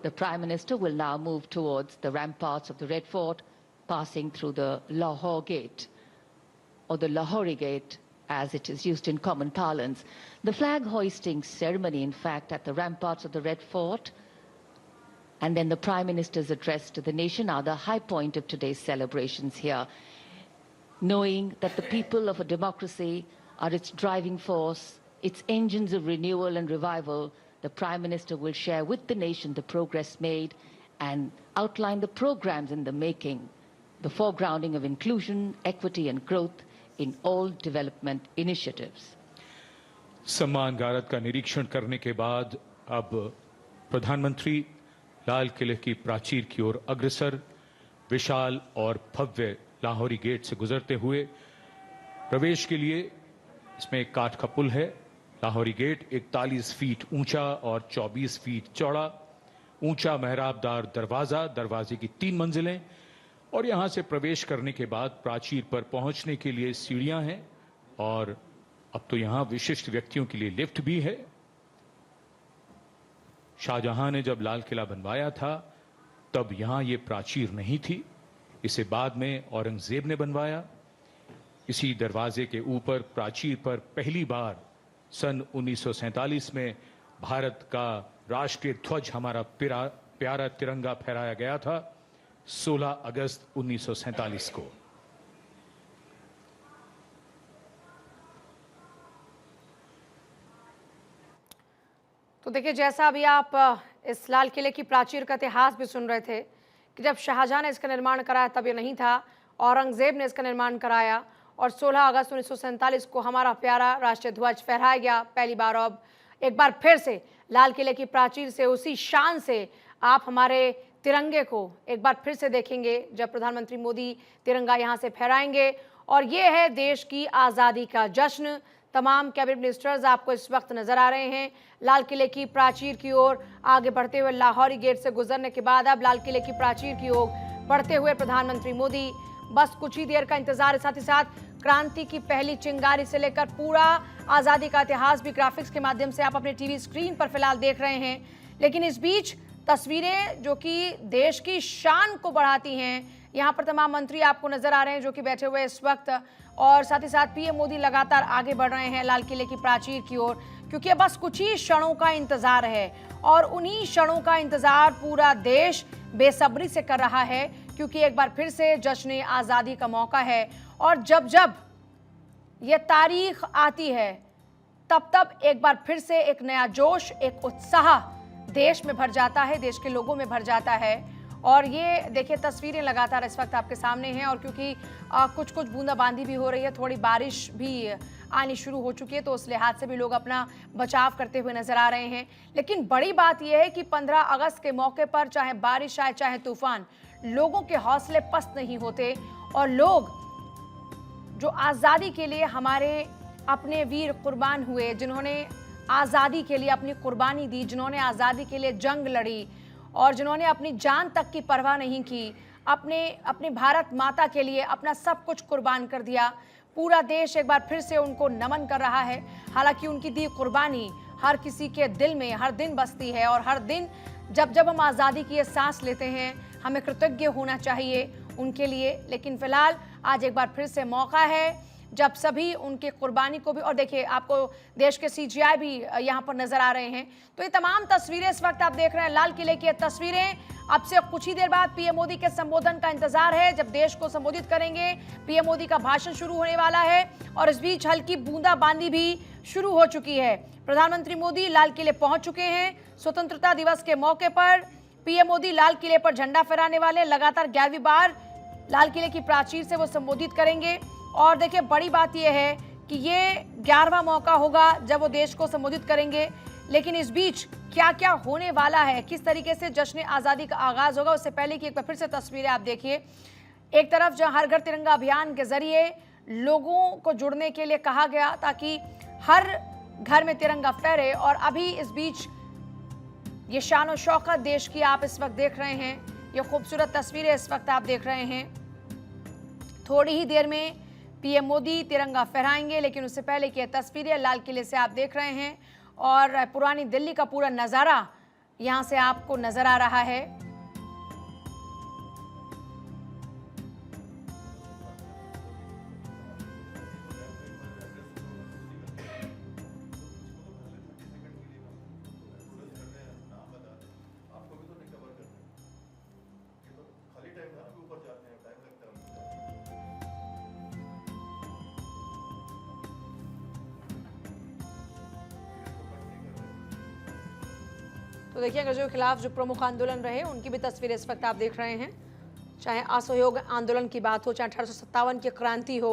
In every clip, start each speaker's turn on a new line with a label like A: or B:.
A: The Prime Minister will now move towards the ramparts of the Red Fort, passing through the Lahore Gate, or the Lahori Gate, as it is used in common parlance. The flag hoisting ceremony, in fact, at the ramparts of the Red Fort, and then the Prime Minister's address to the nation are the high point of today's celebrations here. Knowing that the people of a democracy are its driving force, its engines of renewal and revival, the Prime Minister will share with the nation the progress made and outline the programs in the making, the foregrounding of inclusion, equity and growth in all development initiatives.
B: सम्मान गारद का निरीक्षण करने के बाद अब प्रधानमंत्री लाल किले की प्राचीर की ओर अग्रसर, विशाल और भव्य लाहौरी गेट से गुजरते हुए प्रवेश के लिए इसमें एक काठ का पुल है। लाहौरी गेट 41 फीट ऊंचा और 24 फीट चौड़ा, ऊंचा मेहराबदार दरवाजा, दरवाजे की 3 मंजिलें, और यहां से प्रवेश करने के बाद प्राचीर पर पहुंचने के लिए सीढ़ियां हैं और अब तो यहां विशिष्ट व्यक्तियों के लिए लिफ्ट भी है। शाहजहां ने जब लाल किला बनवाया था तब यहां ये प्राचीर नहीं थी, इसे बाद में औरंगजेब ने बनवाया। इसी दरवाजे के ऊपर प्राचीर पर पहली बार सन 1947 में भारत का राष्ट्रीय ध्वज, हमारा प्यारा तिरंगा फहराया गया था 16 अगस्त 1947 को।
C: तो देखिए, जैसा अभी आप इस लाल किले की प्राचीर का इतिहास भी सुन रहे थे कि जब शाहजहां ने इसका निर्माण कराया तब ये नहीं था, औरंगजेब ने इसका निर्माण कराया और 16 अगस्त 1947 को हमारा प्यारा राष्ट्रीय ध्वज फहराया गया पहली बार। अब एक बार फिर से लाल किले की प्राचीर से उसी शान से आप हमारे तिरंगे को एक बार फिर से देखेंगे जब प्रधानमंत्री मोदी तिरंगा यहां से फहराएंगे। और ये है देश की आज़ादी का जश्न। तमाम कैबिनेट मिनिस्टर्स आपको इस वक्त नजर आ रहे हैं लाल किले की प्राचीर की ओर आगे बढ़ते हुए। लाहौरी गेट से गुजरने के बाद अब लाल किले की प्राचीर की ओर बढ़ते हुए प्रधानमंत्री मोदी। बस कुछ ही देर का इंतजार है, साथ ही साथ क्रांति की पहली चिंगारी से लेकर पूरा आज़ादी का इतिहास भी ग्राफिक्स के माध्यम से आप अपने टीवी स्क्रीन पर फिलहाल देख रहे हैं। लेकिन इस बीच तस्वीरें जो कि देश की शान को बढ़ाती हैं, यहाँ पर तमाम मंत्री आपको नजर आ रहे हैं जो कि बैठे हुए इस वक्त, और साथ ही साथ पीएम मोदी लगातार आगे बढ़ रहे हैं लाल किले की प्राचीर की ओर, क्योंकि बस कुछ ही क्षणों का इंतजार है और उन्हीं क्षणों का इंतजार पूरा देश बेसब्री से कर रहा है, क्योंकि एक बार फिर से जश्न आज़ादी का मौका है। और जब जब ये तारीख आती है तब तब एक बार फिर से एक नया जोश, एक उत्साह देश में भर जाता है, देश के लोगों में भर जाता है। और ये देखिए तस्वीरें लगातार इस वक्त आपके सामने हैं, और क्योंकि कुछ कुछ बूंदाबांदी भी हो रही है, थोड़ी बारिश भी आनी शुरू हो चुकी है, तो उस लिहाज से भी लोग अपना बचाव करते हुए नजर आ रहे हैं। लेकिन बड़ी बात यह है कि 15 अगस्त के मौके पर चाहे बारिश आए चाहे तूफान, लोगों के हौसले पस्त नहीं होते। और लोग जो आज़ादी के लिए हमारे अपने वीर कुर्बान हुए, जिन्होंने आज़ादी के लिए अपनी कुर्बानी दी, जिन्होंने आज़ादी के लिए जंग लड़ी और जिन्होंने अपनी जान तक की परवाह नहीं की, अपने भारत माता के लिए अपना सब कुछ कुर्बान कर दिया, पूरा देश एक बार फिर से उनको नमन कर रहा है। हालांकि उनकी दी कुर्बानी हर किसी के दिल में हर दिन बसती है, और हर दिन जब जब हम आज़ादी की ये सांस लेते हैं हमें कृतज्ञ होना चाहिए उनके लिए। लेकिन फिलहाल आज एक बार फिर से मौका है जब सभी उनके कुर्बानी को भी, और देखिए आपको देश के सीजीआई भी यहाँ पर नजर आ रहे हैं। तो ये तमाम तस्वीरें इस वक्त आप देख रहे हैं लाल किले की तस्वीरें। अब से कुछ ही देर बाद पीएम मोदी के संबोधन का इंतजार है, जब देश को संबोधित करेंगे। पीएम मोदी का भाषण शुरू होने वाला है और इस बीच हल्की बूंदाबांदी भी शुरू हो चुकी है। प्रधानमंत्री मोदी लाल किले पहुंच चुके हैं। स्वतंत्रता दिवस के मौके पर पीएम मोदी लाल किले पर झंडा फहराने वाले, लगातार 11वीं बार लाल किले की प्राचीर से वो संबोधित करेंगे। और देखिए बड़ी बात यह है कि ये 11वां मौका होगा जब वो देश को संबोधित करेंगे। लेकिन इस बीच क्या क्या होने वाला है, किस तरीके से जश्न आज़ादी का आगाज होगा, उससे पहले की एक बार फिर से तस्वीरें आप देखिए। एक तरफ जहां हर घर तिरंगा अभियान के जरिए लोगों को जुड़ने के लिए कहा गया ताकि हर घर में तिरंगा फहरे, और अभी इस बीच ये शान और शौकत देश की आप इस वक्त देख रहे हैं, ये खूबसूरत तस्वीरें इस वक्त आप देख रहे हैं। थोड़ी ही देर में पीएम मोदी तिरंगा फहराएंगे, लेकिन उससे पहले की तस्वीरें लाल किले से आप देख रहे हैं और पुरानी दिल्ली का पूरा नज़ारा यहां से आपको नजर आ रहा है। तो देखिए, अंग्रेजों के खिलाफ जो प्रमुख आंदोलन रहे उनकी भी तस्वीरें इस वक्त आप देख रहे हैं। चाहे असहयोग आंदोलन की बात हो, चाहे 1857 की क्रांति हो,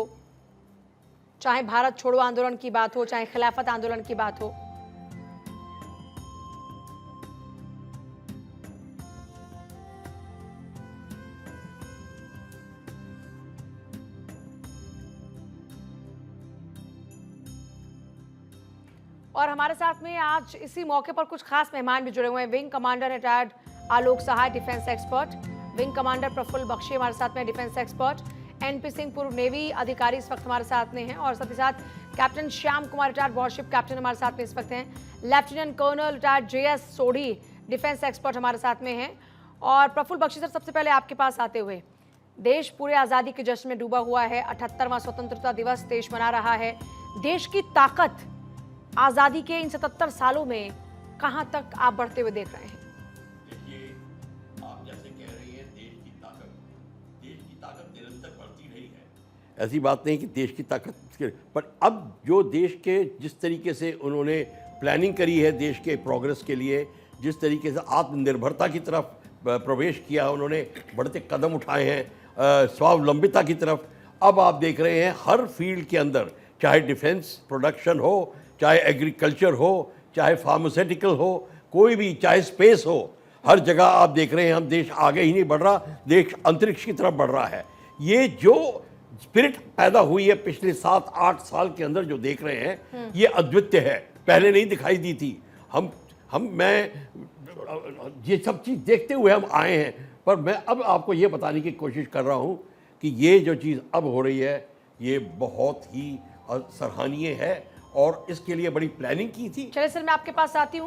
C: चाहे भारत छोड़ो आंदोलन की बात हो, चाहे खिलाफत आंदोलन की बात हो। और हमारे साथ में आज इसी मौके पर कुछ खास मेहमान भी जुड़े हुए हैं। Wing commander retired Alok Sahay, defence expert. Wing commander Praful Bakshi हमारे साथ में, डिफेंस एक्सपर्ट। एनपी सिंह, पूर्व नेवी अधिकारी, इस वक्त हमारे साथ में हैं। और साथ ही साथ captain Shyam Kumar, retired warship captain, हमारे साथ में इस वक्त हैं। Lieutenant colonel retired JS Sodhi, defence expert, हमारे साथ में हैं। और प्रफुल्ल बख्शी सर, सबसे पहले आपके पास आते हुए, देश पूरे आज़ादी के जश्न में डूबा हुआ है। 78वां स्वतंत्रता दिवस देश मना रहा है। देश की ताकत आज़ादी के इन 77 सालों में कहां तक आप बढ़ते हुए देख रहे हैं?
D: देखिए, आप जैसे कह रही हैं, देश की ताकत निरंतर बढ़ती रही है। ऐसी बात नहीं कि देश की ताकत, पर अब जो देश के जिस तरीके से उन्होंने प्लानिंग करी है देश के प्रोग्रेस के लिए, जिस तरीके से आत्मनिर्भरता की तरफ प्रवेश किया, उन्होंने बढ़ते कदम उठाए हैं स्वावलंबिता की तरफ। अब आप देख रहे हैं हर फील्ड के अंदर, चाहे डिफेंस प्रोडक्शन हो, चाहे एग्रीकल्चर हो, चाहे फार्मास्यूटिकल हो, कोई भी, चाहे स्पेस हो, हर जगह आप देख रहे हैं हम देश आगे ही नहीं बढ़ रहा, देश अंतरिक्ष की तरफ बढ़ रहा है। ये जो स्पिरिट पैदा हुई है पिछले 7-8 साल के अंदर जो देख रहे हैं, ये अद्वितीय है, पहले नहीं दिखाई दी थी। मैं ये सब चीज़ देखते हुए हम आए हैं, पर मैं अब आपको ये बताने की कोशिश कर रहा हूँ कि ये जो चीज़ अब हो रही है, ये बहुत ही सराहनीय है और इसके लिए बड़ी प्लानिंग की थी।
C: चलिए सर, मैं आपके पास आती हूँ।